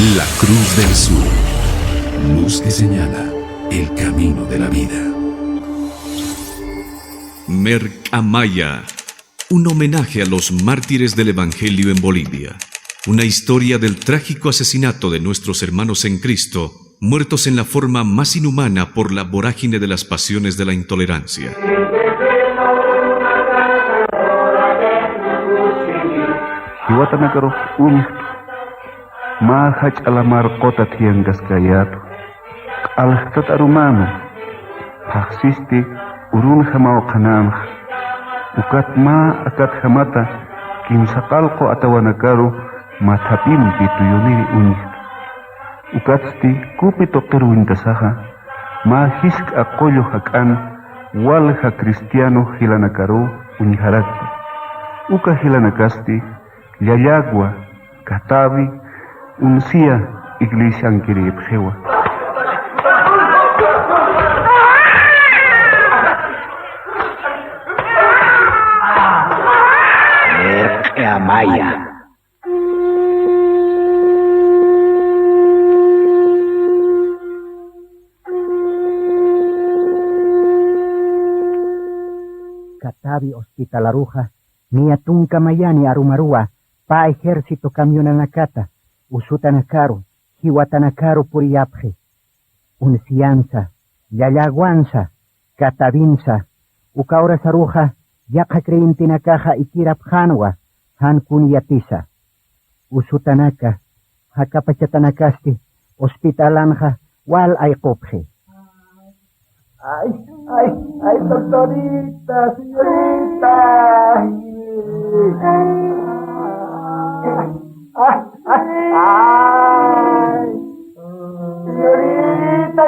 La Cruz del Sur, luz que señala el camino de la vida. Mercamaya, un homenaje a los mártires del Evangelio en Bolivia. Una historia del trágico asesinato de nuestros hermanos en Cristo, muertos en la forma más inhumana por la vorágine de las pasiones de la intolerancia. Mahach alamar kota tiangas kayatu. Alhtat arumano. Haxisti urun hamao kanam. Ukat ma akat hamata. Kimsakalko atawanakaru matapim bituyuniri unik. Ukatsti kupi doktor wintasaha. Ma hisk akoyo hakan. Walha cristiano hilanakaru uniharakti. Uka hilanakasti. Yayagwa. Katavi. Uncia iglesia angkiri pjewa. Mercamaya. Katavi hospital aruja, mia tunka mayani arumarua, pa ejército camionanakata. Usutanakaru, Hiwatanakaru puriyapje, Uncianza, Yayaguanza, Catavinza, Ukaura saruja, Yaka creintinakaja ikirapjanwa, Hankuniatiza, Usutanaka, Hakapachatanakasti, Hospitalanja, Wal Aikopje. Ay, doctorita, señorita. Ay, señorita.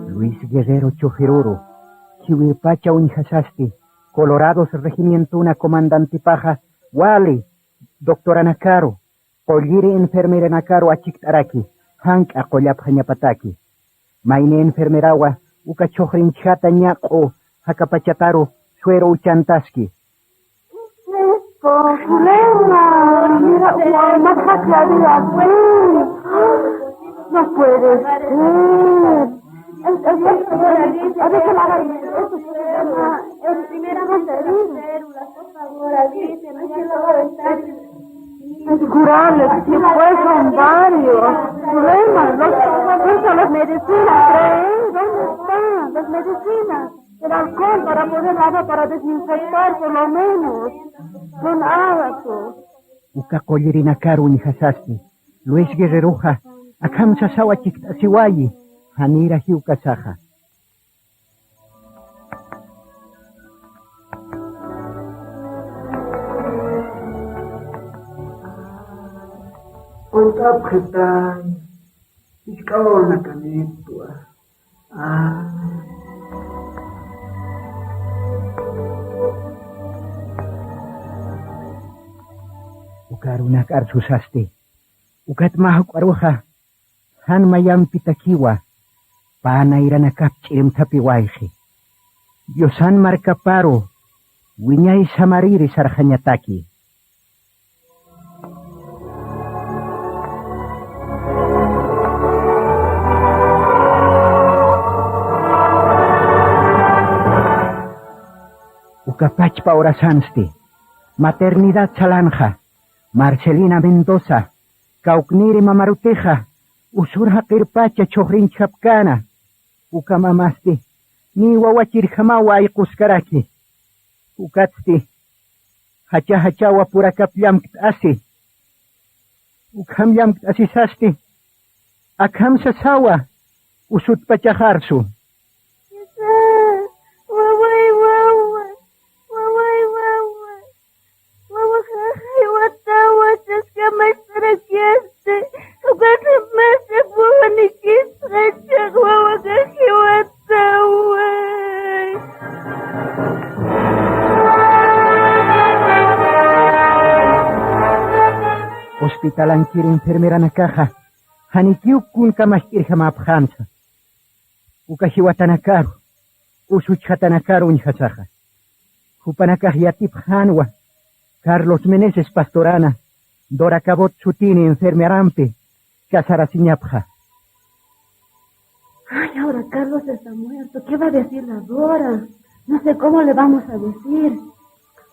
Luis Guerrero Chojiruru, Chihuirpacha Unijasasti, Colorados Regimiento una Comandante Paja, Wali, Doctora Nakaro, Colliri Enfermera Nakaro Achiktaraki, Hank Akoyapjañapataki, Maine Enfermerawa, Uka Chojrin Chata Ñako, Hakapachataru, Suero Uchantaski. Zulema, mira, más claridad, no puede ser. A ver, primeramente células, por favor, Alicia, no quiero es curable, si pues son varios. Zulema, las medicinas, ¿crees? ¿Dónde están las medicinas? El alcohol para poner agua para desinfectar por lo menos. Son ágatos. Uka Collirina Karu Nijasasti, Luis Guerreruja, Akamsa Sawa Chiktasiwayi, Hanira Hiukasaja. Oiga, pretan, iskaona kanitua. Ukarunak arsusasti, ukat mahuk aruja, han mayam pitakiwa, pana iranakap chirim tapiwaihi. Diosan markaparo, winyay samariri sarhanyataki. Ukapachpa orasansti, Maternidad Salanja, Marcelina Mendoza, Kaukniri Mamaruteja, Usurja Kirpacha Chojrin Chapcana, Ukamamasti, Ni Wawachirjamawa y Kuskaraki, Ukatsti, Hachahachawa Purakapyam Asi, Ukamyam Asisasti, Akam Sasawa, Usutpachaharsu. Hospitalan kiri enfermera nakaja, hanikiu kun kamashkir hamaphansa. Ukahiwatanakaru, usuchatanakaru unhasaja. Hupanakaj Yatip Hanwa, Carlos Meneses Pastorana, Dora Cabot Chutini enfermerampe, Casarasiñapja. Ay, ahora Carlos está muerto. ¿Qué va a decir la Dora? No sé cómo le vamos a decir.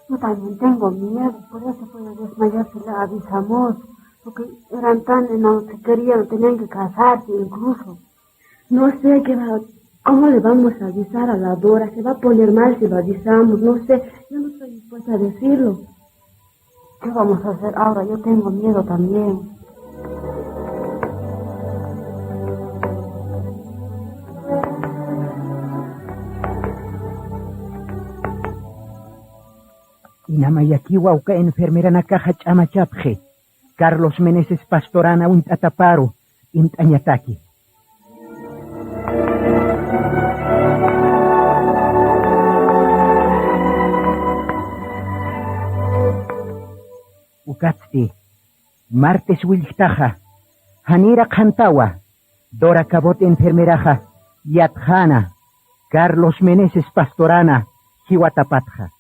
Yo también tengo miedo, por eso puede desmayarse la avisamos, porque eran tan enanos que querían, tenían que casarse incluso. No sé cómo le vamos a avisar a la Dora. Se va a poner mal si lo avisamos. No sé, yo no estoy dispuesta a decirlo. ¿Qué vamos a hacer ahora? Yo tengo miedo también. Inamayakiwa uka enfermera na caja chamachapje. Carlos Meneses Pastorana un tataparo, imtañataki. Ukatsti, martes wiltaja, Hanira Kantawa, Dora Cabot enfermeraja, Yatjana, Carlos Meneses Pastorana, Jiwatapatja.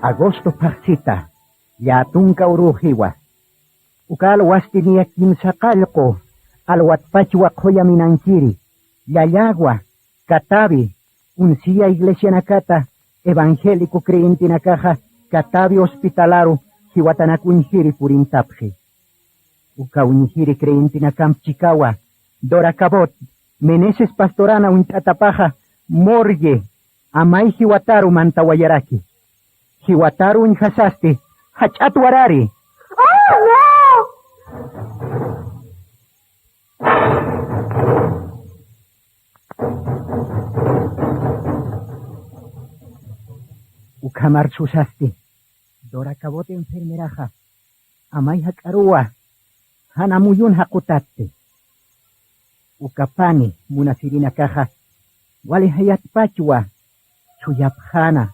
Agosto Paxita, Yatunka Urujiwa. Ukal Wastinia Kimsakalko, Alwatpachua Koya Minankiri, Yayagua, Katavi, Uncia Iglesia Nakata, Evangélico Creyente Nakaja, Katavi Hospitalaro, Jiwatanakunjiri Purintapje. Uka Unjiri Creyente Nakamchikawa, Dora Cabot, Meneses Pastorana Untatapaja, Morgue, Amai Jiwataru Mantawayaraki. Jiwataru Inhasaste, Hachatuarari. ¡Oh, no! Ukamar Susaste, Dora Cabote enfermeraja, Amai Hakarua, Hanamuyun Hakutaste. Ukapani, Munasirina Caja, Wali Hayat Pachua, Chuyapjana.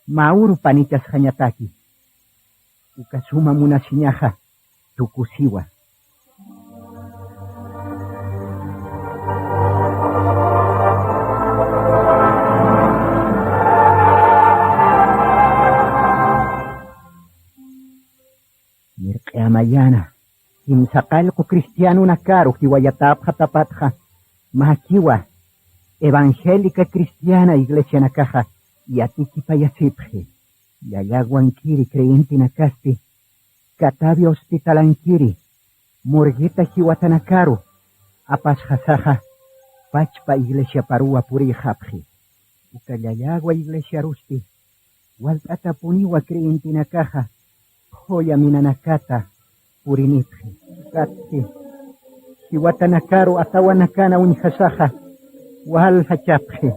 Mauru panitas hanyataki. Ukasuma munasiñaja, tukusiwa. Mirqea mayana, imsakalko cristiano nakaru hiwayatapja tapatja, mahakiwa, evangélica cristiana iglesia nakaja, Yatiki payasipje, Yayaguankiri creyente nakaste, Katavi hospitalankiri, Murgueta Jiwatanakaru, Apasjasaja, Pachpa iglesia parua puri japje, Ukayayagua iglesia rusti, Waltata puniwa creyente nakaja, Joya minanakata, purinipje, Kate, Jiwatanakaru atawanakana unjasaja, Wal hachapje.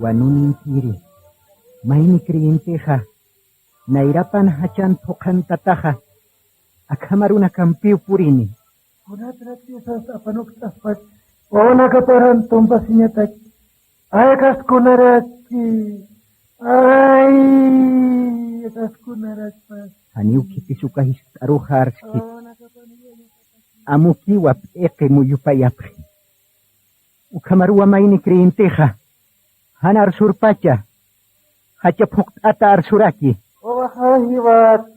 Wanunin kiri, maini kriyenteja, nairapan hachan tokan tataja, akamaruna kampiu purini. Kunatratisas apanuktaspat, ona kaparan tompasiñatak, ayakas kunaraki, ay, yakas kunarakpas. Aniu kipisukahis aruharskit, amukiwap eke muyupayapri. Ukamarua maini kriyenteja, Hanar surpacha, hacha puktata arsuraki. Oh, hahiwat,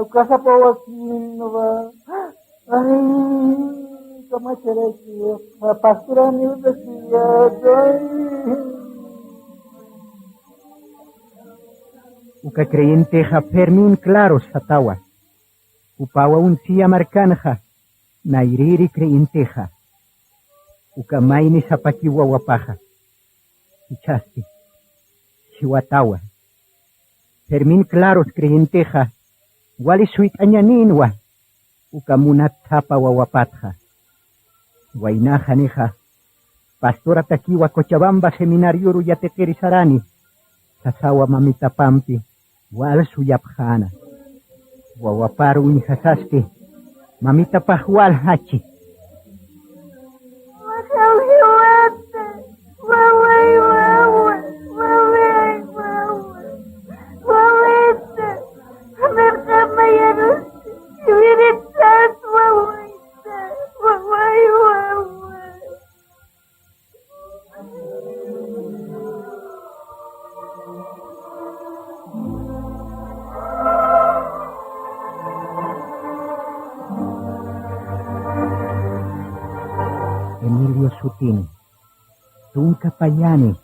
ukasapawakin, ay, kamacharaki, pasturani udasiya, Uka creyenteja fermin claros hatawa. Upawa uncia marcanja, nairiri creyenteja. Uka maini sapakiwa wapaja. Ichaste, Chihuatawa. Fermin claros creyenteja, wali suit añaninwa, ukamunat tapa wawapatja. Wainaja neja, pastora takiwa Cochabamba seminariuru yatekerisarani, sasawa mamita pampi, wal suyapjana. Wawaparu inhasaste, mamita pahual hachi, Emilio Sutini, Tungka Payani,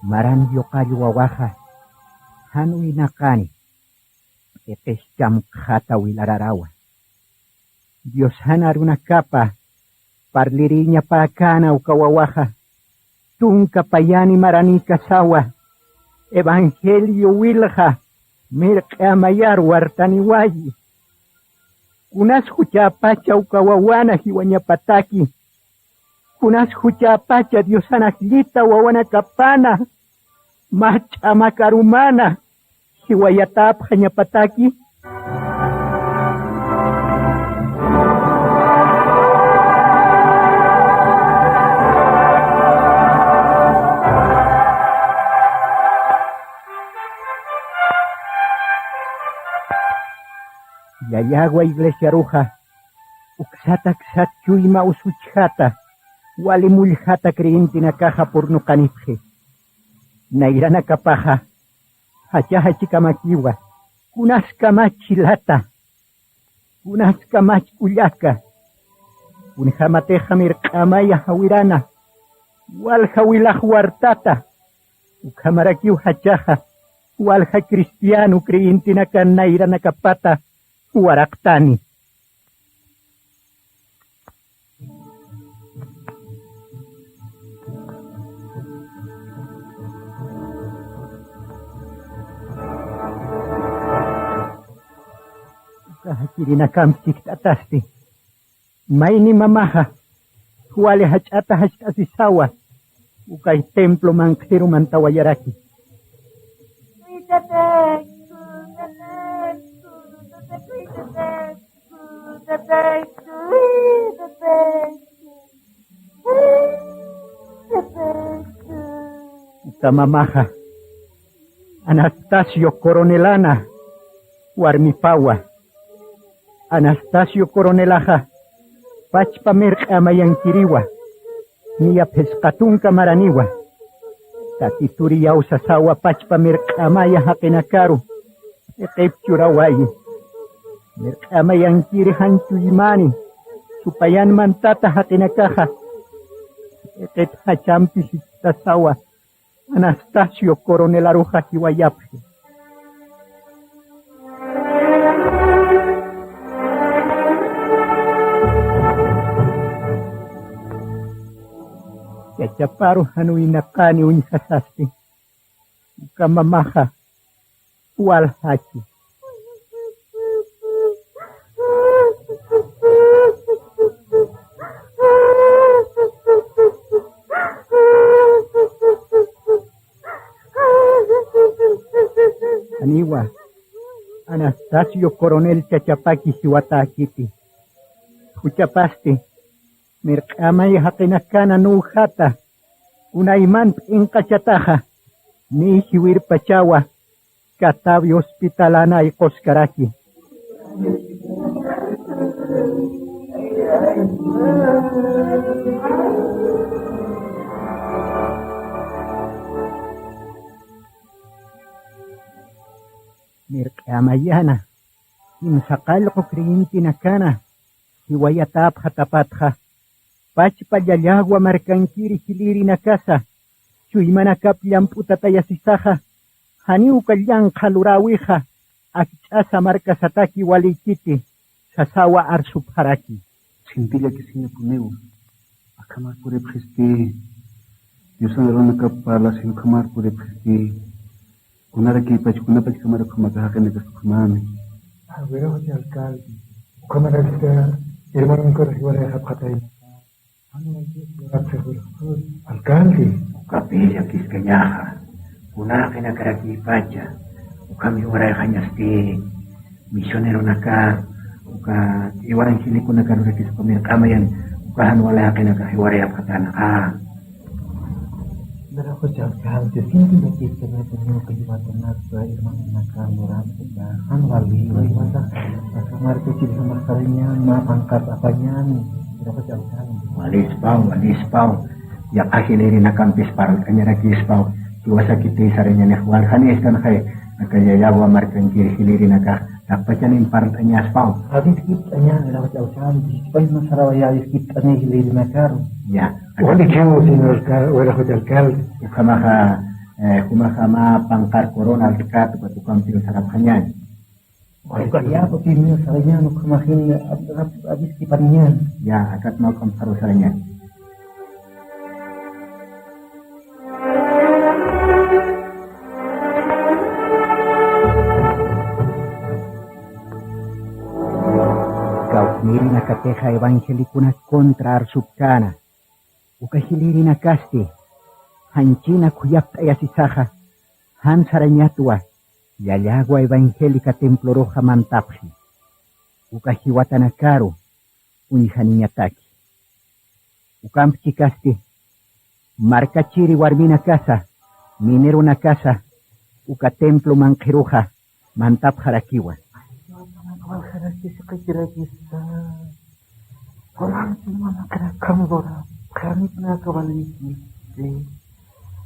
Marandio Kayu Wawaja, Hanu Inakani, Etes Jam Kata Wilararawa. Dios Hanaruna Capa, Parliriña Pacana Ukawawaja, Tunka Payani Maranika Sawa, Evangelio Wilja, Mirka Mayar Wartaniwayi. Kunas hucha pacha ukawawana hiwanyapataki. Kunas hucha pacha diosana hilita wawana kapana. Macha makarumana hiwayatap hanyapataki. Yayagua iglesia ruja, uksata ksat chuyma usuchata, wali muljata creyente caja por no canipje. Nairana capaja, hachaha chikamakiwa, kunas kamachilata, kunas kamach kuyaka, unjamateja mirkamaya hawirana, wal hawilaj huartata, ukamarakiu hachaja, walja cristiano creyente nairana capata, Waraktani. Kahakirina kamsik tatasti. Maini mamaha. Huale hachata hachasi sawa. Ukay templo mangkiru mantawayaraki. Mamaha Anastasio Coronelana Warmipawa Anastasio Coronelaja Pachpa Merka Mayankiriwa Nia Pescatunca Maraniwa Tatituri Yausasawa Pachpa Merka Maya Hakenakaru Ekepchurawayi Merka Mayankiri Hanchu Imani Supayan Mantata Hakenakaja Ekep Hachampi Tasawa Anastasio Coronel Aruja Hiwayapje. Yachaparu hanu inakani unyasasti. Ukamamaha walhaki. Aniwa, Anastasio Coronel Chachapaki Hiwatakiti. Huchapasti, Merkamay Hakenakana Nujata, Unaimant Inkachataja, Ni Hiwir Pachawa, Katavi Hospitalana y Coscaraki. Mirkamayana, imsakal ko kriyinti na kana, hiwayatap hatapatha, pachpayayagwa markankiri hiliri na kasa, chuymanakap lamputatayasisaha, haniu kalyang kalurawiha, akichasa markasataki walikiti, sasawa arsupharaki. Sintilla que sin puneo, akamar pure presti, Diyosan rona kapala sin kamar pure presti, kunaraki pachkunapach kamar kumagahakan de kumami. Agüero José Alcalde, Ucamarista, hermano mi corregidor de Japatay. Alcalde, Capilla Quisqueñaja, Unajena Caraquipacha, Ucami Urajanyasti, Misionero Naka, Uka Iwarangilico Nakarukis comer Kamayan, Ukahanwala Kenakahiwarea Patana. Pero José Alcalde, siempre me quise ver tenido que llevar a nuestra hermana Nakamura, Hanwali, a tomar que si somos cariña, ma angkat apanya, pero José Alcalde. Walispau, ya akhirnya nakampis parang kanya nakispau, iwasa kita saranya nehwal hanis kan hai, nakaya yawa markan kiri hiliri naka, Takpachanin partanya aspau. Habis kitanya adalah jauh-jauh. Supaya masalah ya habis kitanya hilir nakaro. Ya. Wali kamu señor alcalde. Kumahama pangkar corona dekat tukang pil sarap kanyan. Ya, porque niño saranya no kemahin habis kipannya. Ya, akat mau kamparu saranya. Miri na kateja evangelicuna contra arsubcana. Ukahiliri na kaste. Hanchina kuyapta yasisaja. Han sarañatua. Yallagua evangélica templo roja mantapji. Ukahiwata na caro. Unijaniñataki. Ukampchi kaste. Marcachiri warmina casa. Minero na casa. Uka templo manjeroja. Mantapjarakiwa. Kira-kira orang cuma nak kamu orang kami pernah kembali ini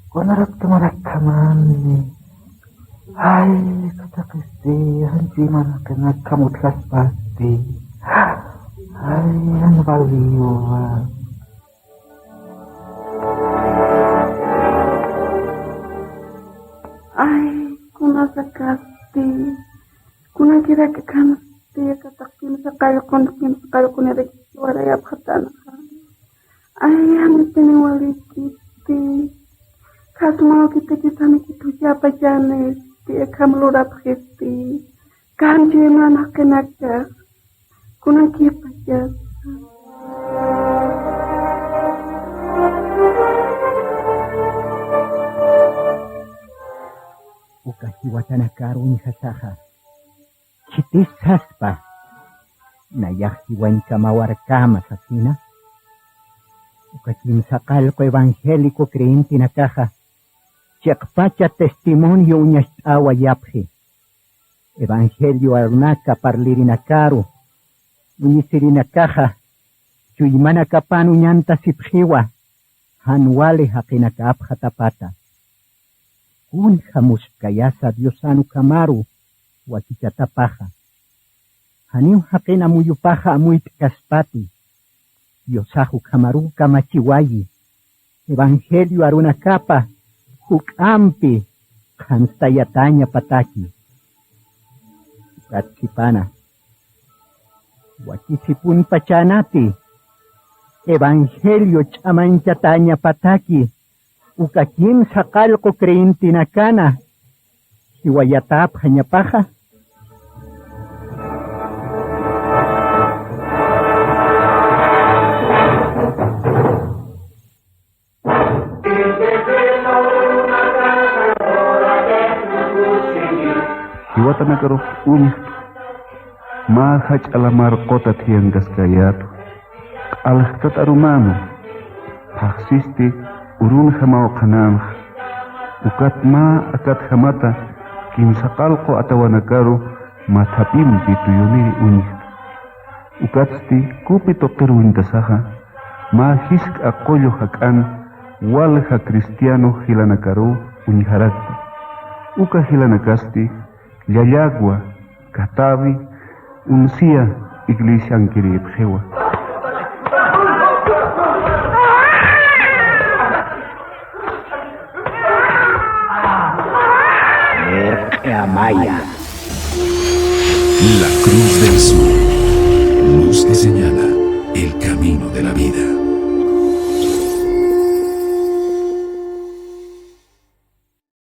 konarak kemarakan ini hai kata kesti hanci mana kena kamu teras pasti hai yang baliwa ay kuna sakasti kuna kira ke kamu dia katakin sekali kon ada suara ya khatana ayam tene wali kiti kasma kita nih kitu siapa jane dia kamu lura kiti kan je mana kenaka kuna kipa jasa Ukahiwatana karuni hasaha Chitis haspa nayahiwan kamawar kama sakina ukatim sakal ko evangélico creyente na caja chakpacha testimonio uñas awa yapje evangelio arnaka parliri na caro uñisiri na caja chuymana kapan uñanta sipjiwa hanwale hakina kaapja tapata kun jamus kayasa diosanu kamaru wakicata paja. Haniu hakena muyu paja amuit kaspati. Yosahu kamaru kamachiwayi. Evangelio aruna kapa. Hukampi. Kanstayatanya pataki. Katsipana. Wakisipun pachanati. Evangelio chamanchatanya pataki. Ukakim sakalko creyente nakana. Hiwayatap hanya paja. Hiwata na karo unya. Mahaj alamar kota tiyan gaskayatu. Alahkat arumano. Paksiste urun hamao kanam. Ukat ma akat hamata. Kim sakalko atawanakaru matapim pituyuniri unya. Ukatsti kupito peruintasaha. Ma hisk akoyo hakan. Walha cristiano hilanakaru unyaharakti. Uka hilanakasti. Yayagua, Katavi, Uncia, Iglesia Ankiripjewa. Amaya. La Cruz del Sur. Luz que señala el camino de la vida.